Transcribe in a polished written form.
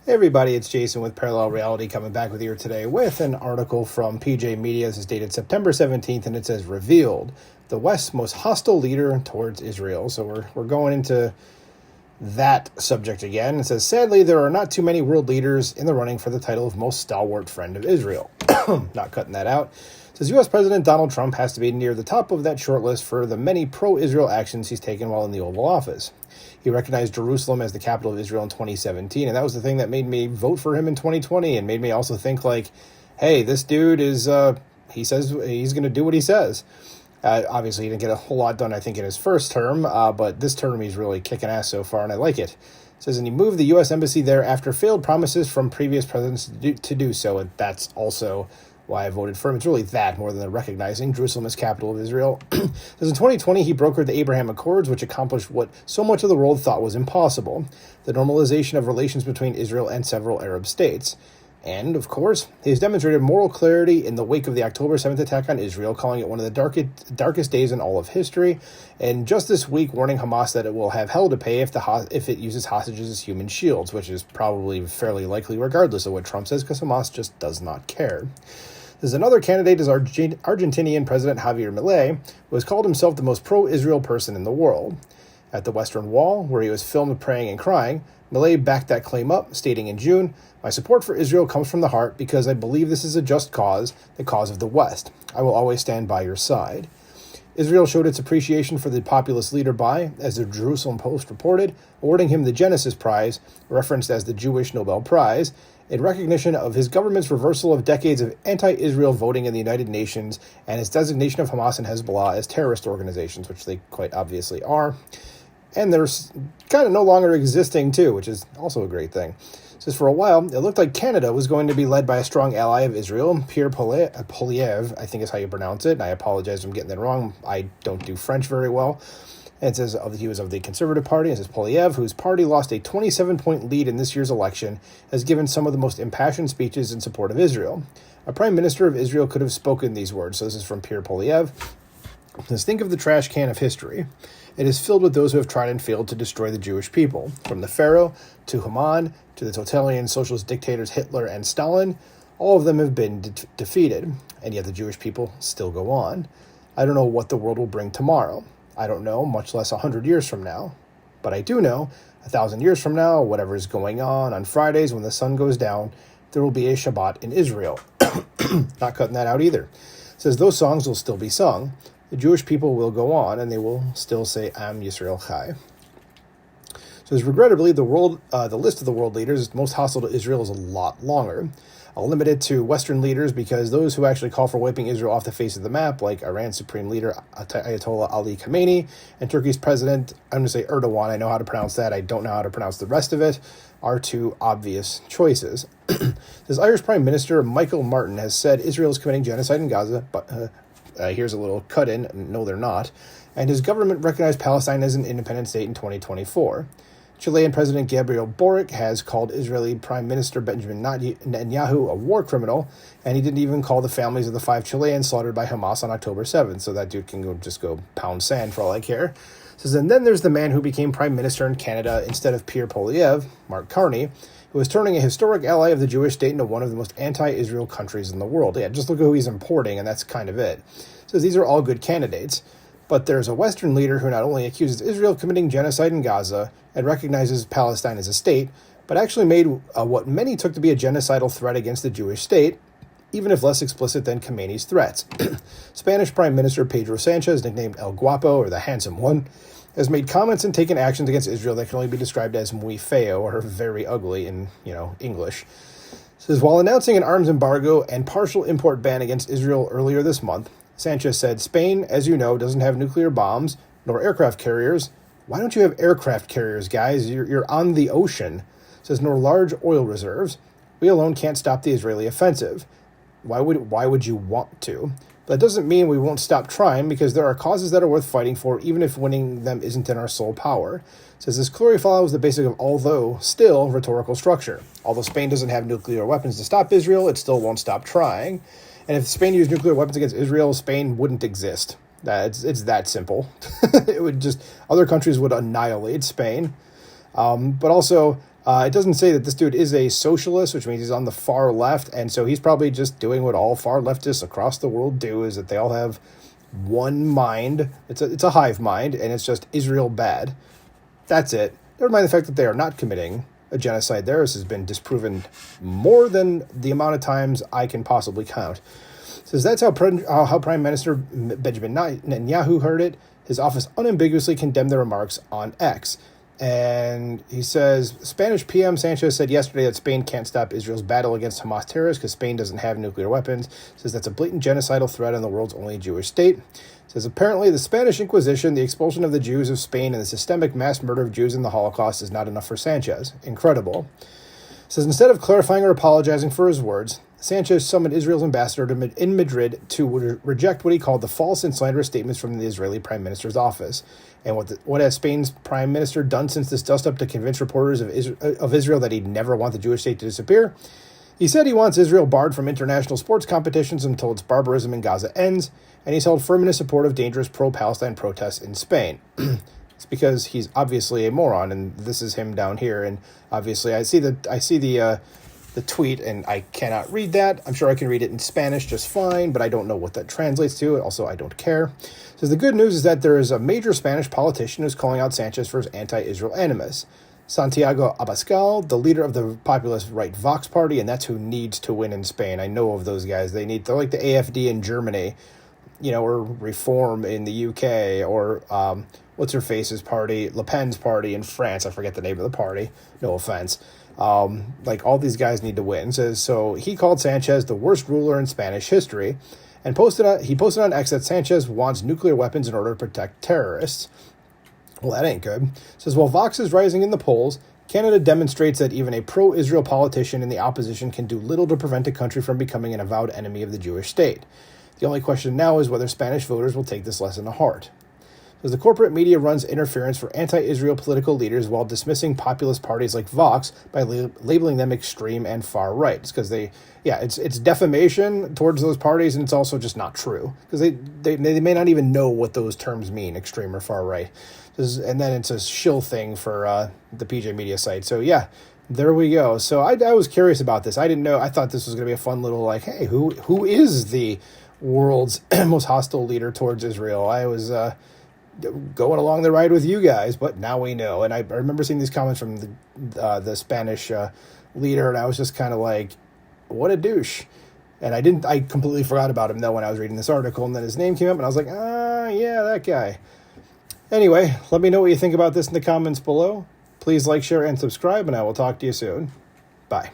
Hey everybody, it's Jason with Parallel Reality coming back with you today with an article from PJ Media. This is dated September 17th, and it says, Revealed, the West's most hostile leader towards Israel. So we're going into that subject again. It says, sadly, there are not too many world leaders in the running for the title of most stalwart friend of Israel. Not cutting that out. It says, U.S. President Donald Trump has to be near the top of that short list for the many pro-Israel actions he's taken while in the Oval Office. He recognized Jerusalem as the capital of Israel in 2017, and that was the thing that made me vote for him in 2020 and made me also think like, hey, this dude is, he says he's going to do what he says. Obviously, he didn't get a whole lot done, I think, in his first term, but this term he's really kicking ass so far, and I like it. It says, and he moved the U.S. Embassy there after failed promises from previous presidents to do so, and that's also why I voted for him. It's really that more than the recognizing Jerusalem as capital of Israel. Because in 2020, he brokered the Abraham Accords, which accomplished what so much of the world thought was impossible, the normalization of relations between Israel and several Arab states. And, of course, he has demonstrated moral clarity in the wake of the October 7th attack on Israel, calling it one of the darkest days in all of history, and just this week warning Hamas that it will have hell to pay if it uses hostages as human shields, which is probably fairly likely regardless of what Trump says, because Hamas just does not care. There's another candidate is Argentinian President Javier Milei, who has called himself the most pro-Israel person in the world. At the Western Wall, where he was filmed praying and crying, Milei backed that claim up, stating in June, "My support for Israel comes from the heart because I believe this is a just cause, the cause of the West. I will always stand by your side." Israel showed its appreciation for the populist leader by, as the Jerusalem Post reported, awarding him the Genesis Prize, referenced as the Jewish Nobel Prize, in recognition of his government's reversal of decades of anti-Israel voting in the United Nations and its designation of Hamas and Hezbollah as terrorist organizations, which they quite obviously are. And they're kind of no longer existing, too, which is also a great thing. It says, for a while, it looked like Canada was going to be led by a strong ally of Israel, Pierre Poilievre, I think is how you pronounce it, and I apologize if I'm getting that wrong. I don't do French very well. And it says he was of the Conservative Party. It says Poilievre, whose party lost a 27-point lead in this year's election, has given some of the most impassioned speeches in support of Israel. A prime minister of Israel could have spoken these words. So this is from Pierre Poilievre. It says, think of the trash can of history. It is filled with those who have tried and failed to destroy the Jewish people. From the Pharaoh to Haman to the totalitarian socialist dictators Hitler and Stalin, all of them have been defeated, and yet the Jewish people still go on. I don't know what the world will bring tomorrow. I don't know, much less 100 years from now. But I do know, 1,000 years from now, whatever is going on Fridays when the sun goes down, there will be a Shabbat in Israel. Not cutting that out either. It says those songs will still be sung. The Jewish people will go on, and they will still say, Am Yisrael Chai. So as regrettably, the list of the world leaders most hostile to Israel is a lot longer. I'll limit it to Western leaders because those who actually call for wiping Israel off the face of the map, like Iran's Supreme Leader Ayatollah Ali Khamenei and Turkey's President, I'm going to say Erdogan, I know how to pronounce that, I don't know how to pronounce the rest of it, are two obvious choices. This Irish Prime Minister Michael Martin has said Israel is committing genocide in Gaza, but here's a little cut-in, no they're not, and his government recognized Palestine as an independent state in 2024. Chilean President Gabriel Boric has called Israeli Prime Minister Benjamin Netanyahu a war criminal, and he didn't even call the families of the 5 Chileans slaughtered by Hamas on October 7th, so that dude can go pound sand for all I care. It says, and then there's the man who became Prime Minister in Canada instead of Pierre Poilievre, Mark Carney, who is turning a historic ally of the Jewish state into one of the most anti-Israel countries in the world. Yeah, just look at who he's importing, and that's kind of it. It says these are all good candidates. But there's a Western leader who not only accuses Israel of committing genocide in Gaza and recognizes Palestine as a state, but actually made what many took to be a genocidal threat against the Jewish state, even if less explicit than Khamenei's threats. Spanish Prime Minister Pedro Sanchez, nicknamed El Guapo, or the Handsome One, has made comments and taken actions against Israel that can only be described as muy feo, or very ugly in, English. It says, while announcing an arms embargo and partial import ban against Israel earlier this month, Sanchez said, Spain, as you know, doesn't have nuclear bombs nor aircraft carriers. Why don't you have aircraft carriers, guys? You're on the ocean. Says, nor large oil reserves. We alone can't stop the Israeli offensive. Why would you want to? But that doesn't mean we won't stop trying, because there are causes that are worth fighting for, even if winning them isn't in our sole power. Says this clearly follows the basic of although still rhetorical structure. Although Spain doesn't have nuclear weapons to stop Israel, it still won't stop trying. And if Spain used nuclear weapons against Israel, Spain wouldn't exist. It's that simple. It would just, other countries would annihilate Spain. But also, It doesn't say that this dude is a socialist, which means he's on the far left, and so he's probably just doing what all far leftists across the world do, is that they all have one mind. It's a hive mind, and it's just Israel bad. That's it. Never mind the fact that they are not committing a genocide there. This has been disproven more than the amount of times I can possibly count. It says that's how Prime Minister Benjamin Netanyahu heard it. His office unambiguously condemned the remarks on X. And he says, Spanish PM Sanchez said yesterday that Spain can't stop Israel's battle against Hamas terrorists because Spain doesn't have nuclear weapons. Says that's a blatant genocidal threat on the world's only Jewish state. Says apparently the Spanish Inquisition, the expulsion of the Jews of Spain, and the systemic mass murder of Jews in the Holocaust is not enough for Sanchez. Incredible. Says instead of clarifying or apologizing for his words, Sanchez summoned Israel's ambassador in Madrid to reject what he called the false and slanderous statements from the Israeli Prime Minister's office. And what has Spain's Prime Minister done since this dust-up to convince reporters of Israel that he'd never want the Jewish state to disappear? He said he wants Israel barred from international sports competitions until its barbarism in Gaza ends, and he's held firm in his support of dangerous pro-Palestine protests in Spain. It's because he's obviously a moron, and this is him down here. And obviously, I see the tweet, and I cannot read that. I'm sure I can read it in Spanish just fine, but I don't know what that translates to. Also, I don't care. So the good news is that there is a major Spanish politician who's calling out Sanchez for his anti-Israel animus. Santiago Abascal, the leader of the populist right Vox party, and that's who needs to win in Spain. I know of those guys. They're like the AFD in Germany, or Reform in the UK, or what's-her-face's party, Le Pen's party in France. I forget the name of the party. No offense. All these guys need to win. So he called Sanchez the worst ruler in Spanish history, and he posted on X that Sanchez wants nuclear weapons in order to protect terrorists. Well, that ain't good. Says while Vox is rising in the polls, Canada demonstrates that even a pro-Israel politician in the opposition can do little to prevent a country from becoming an avowed enemy of the Jewish state. The only question now is whether Spanish voters will take this lesson to heart. Says the corporate media runs interference for anti-Israel political leaders while dismissing populist parties like Vox by labeling them extreme and far right. It's because it's defamation towards those parties, and it's also just not true because they may not even know what those terms mean, extreme or far right. And then it's a shill thing for the PJ Media site. So yeah, there we go. So I was curious about this. I didn't know. I thought this was going to be a fun little hey, who is the world's most hostile leader towards Israel? I was going along the ride with you guys, but now we know. And I remember seeing these comments from the Spanish leader, and I was just kind of like, what a douche. And I completely forgot about him, though, when I was reading this article, and then his name came up, and I was like, yeah, that guy. Anyway, let me know what you think about this in the comments below. Please like, share, and subscribe, and I will talk to you soon. Bye.